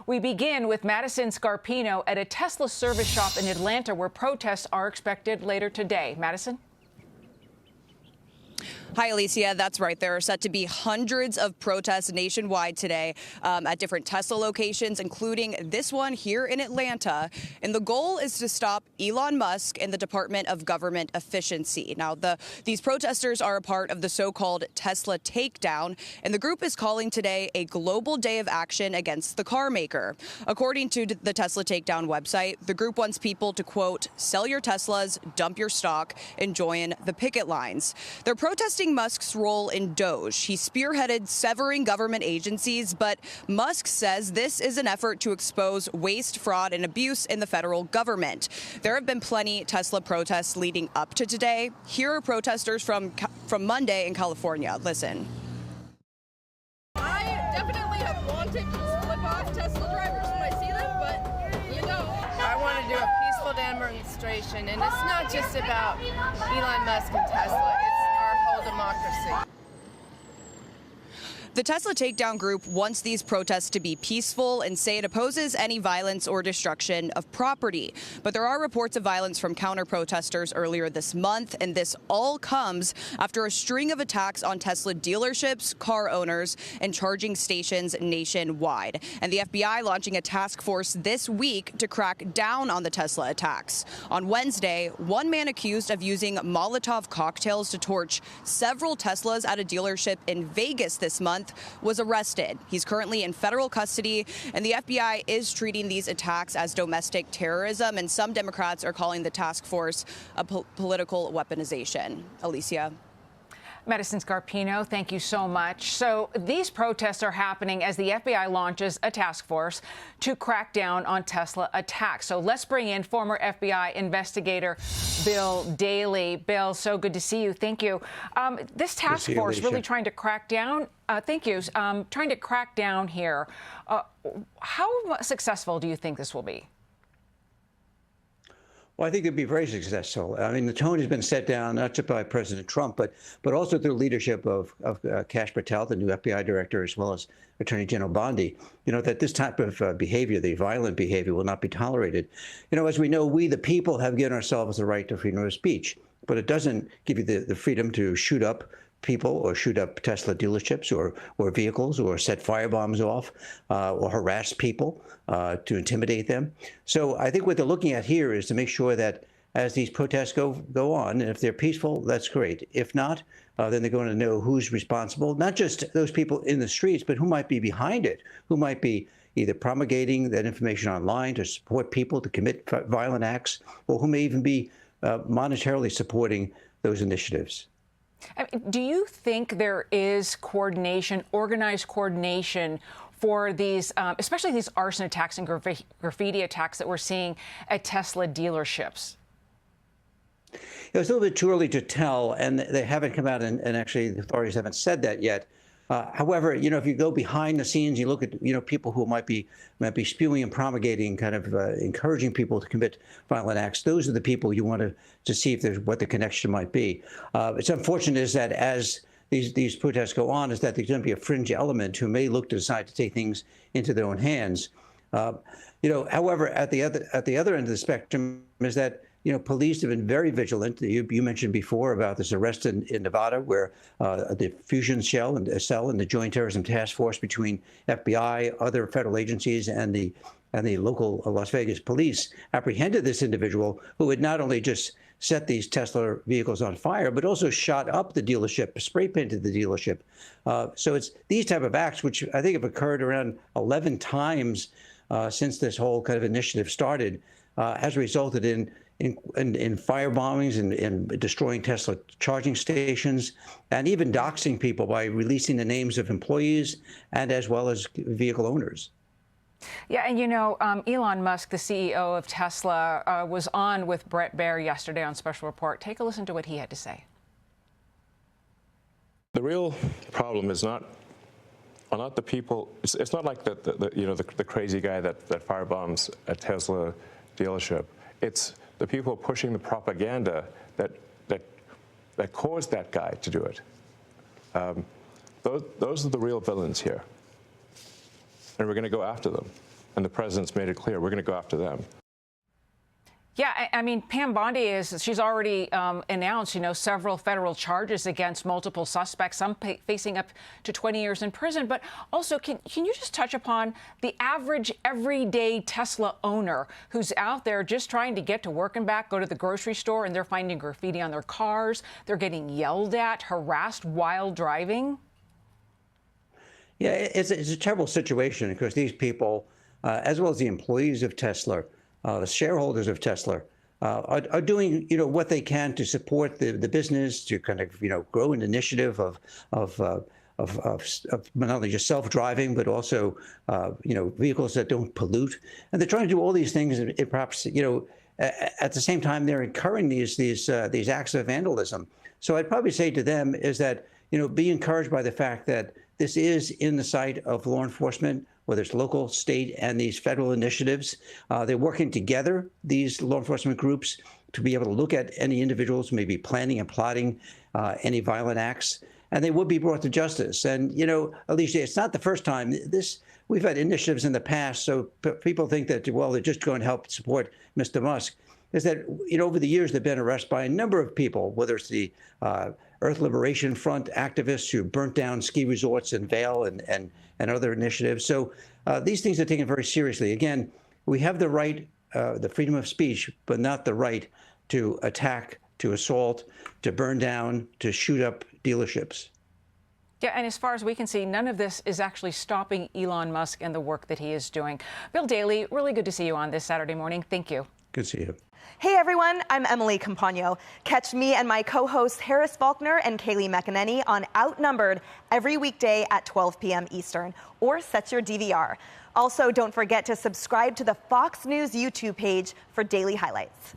We begin with Madison Scarpino at a Tesla service shop in Atlanta, where protests are expected later today. Madison? Hi, Alicia. That's right. There are set to be hundreds of protests nationwide today at different Tesla locations, including this one here in Atlanta. And the goal is to stop Elon Musk and the Department of Government Efficiency. Now, these protesters are a part of the so-called Tesla Takedown, and the group is calling today a global day of action against the car maker. According to the Tesla Takedown website, the group wants people to, quote, sell your Teslas, dump your stock, and join the picket lines. They're protesting Musk's role in Doge. He spearheaded severing government agencies, but Musk says this is an effort to expose waste, fraud, and abuse in the federal government. There have been plenty Tesla protests leading up to today. Here are protesters from Monday in California. Listen. I definitely have wanted to flip off Tesla drivers when I see them, but you know. I want to do a peaceful demonstration, and it's not just about Elon Musk and Tesla. Democracy. The Tesla Takedown group wants these protests to be peaceful and say it opposes any violence or destruction of property. But there are reports of violence from counter-protesters earlier this month, and this all comes after a string of attacks on Tesla dealerships, car owners, and charging stations nationwide. And the FBI launching a task force this week to crack down on the Tesla attacks. On Wednesday, one man accused of using Molotov cocktails to torch several Teslas at a dealership in Vegas this month was arrested. He's currently in federal custody, and the FBI is treating these attacks as domestic terrorism, and some Democrats are calling the task force a political weaponization. Alicia. Madison Scarpino, thank you so much. So these protests are happening as the FBI launches a task force to crack down on Tesla attacks. So let's bring in former FBI investigator Bill Daly. Bill, so good to see you. Thank you. This task force really trying to crack down. Thank you. Trying to crack down here. How successful do you think this will be? Well, I think it'd be very successful. I mean, the tone has been set down not just by President Trump, but also through leadership of Kash Patel, the new FBI director, as well as Attorney General Bondi. You know, that this type of behavior, the violent behavior, will not be tolerated. You know, as we know, we the people have given ourselves the right to freedom of speech, but it doesn't give you the freedom to shoot up people or shoot up Tesla dealerships or vehicles or set firebombs off or harass people to intimidate them. So I think what they're looking at here is to make sure that as these protests go on, and if they're peaceful, that's great. If not, then they're going to know who's responsible, not just those people in the streets, but who might be behind it, who might be either promulgating that information online to support people to commit violent acts, or who may even be monetarily supporting those initiatives. I mean, do you think there is coordination, organized coordination for these, especially these arson attacks and graffiti attacks that we're seeing at Tesla dealerships? It's a little bit too early to tell, and they haven't come out, and actually the authorities haven't said that yet. However, you know, if you go behind the scenes, you look at, you know, people who might be spewing and promulgating, kind of encouraging people to commit violent acts. Those are the people you want to see if there's what the connection might be. It's unfortunate is that as these protests go on, is that there's going to be a fringe element who may look to decide to take things into their own hands. You know, however, at the other end of the spectrum is that, you know, police have been very vigilant. You mentioned before about this arrest in Nevada, where the fusion cell and the Joint Terrorism Task Force between FBI, other federal agencies, and the local Las Vegas police apprehended this individual who had not only just set these Tesla vehicles on fire, but also shot up the dealership, spray painted the dealership. So it's these type of acts, which I think have occurred around 11 times since this whole kind of initiative started, has resulted in fire bombings and destroying Tesla charging stations, and even doxing people by releasing the names of employees and as well as vehicle owners. Yeah, and you know, Elon Musk, the CEO of Tesla, was on with Bret Baier yesterday on Special Report. Take a listen to what he had to say. The real problem is not the people. It's not like the crazy guy that firebombs a Tesla dealership. It's the people pushing the propaganda that caused that guy to do it. Those are the real villains here, and we're going to go after them. and the president's made it clear we're going to go after them. Yeah, I mean, Pam Bondi she's already announced, several federal charges against multiple suspects, some facing up to 20 years in prison. But also, can you just touch upon the average everyday Tesla owner who's out there just trying to get to work and back, go to the grocery store, and they're finding graffiti on their cars. They're getting yelled at, harassed while driving. Yeah, it's a terrible situation because these people, as well as the employees of Tesla, the shareholders of Tesla, are doing what they can to support the business, to kind of grow an initiative of not only just self-driving but also vehicles that don't pollute, and they're trying to do all these things. And perhaps at the same time they're incurring these acts of vandalism. So I'd probably say to them is that be encouraged by the fact that this is in the sight of law enforcement, whether it's local, state, and these federal initiatives. They're working together, these law enforcement groups, to be able to look at any individuals who may be planning and plotting any violent acts, and they would be brought to justice. And, Alicia, it's not the first time. We've had initiatives in the past, so people think that, well, they're just going to help support Mr. Musk. Is that, over the years, they've been arrested by a number of people, whether it's the Earth Liberation Front activists who burnt down ski resorts in Vail and other initiatives. So these things are taken very seriously. Again, we have the right, the freedom of speech, but not the right to attack, to assault, to burn down, to shoot up dealerships. Yeah, and as far as we can see, none of this is actually stopping Elon Musk and the work that he is doing. Bill Daly, really good to see you on this Saturday morning. Thank you. Good to see you. Hey everyone, I'm Emily Campagno. Catch me and my co-hosts Harris Faulkner and Kaylee McEnany on Outnumbered every weekday at 12 p.m. Eastern, or set your DVR. Also, don't forget to subscribe to the Fox News YouTube page for daily highlights.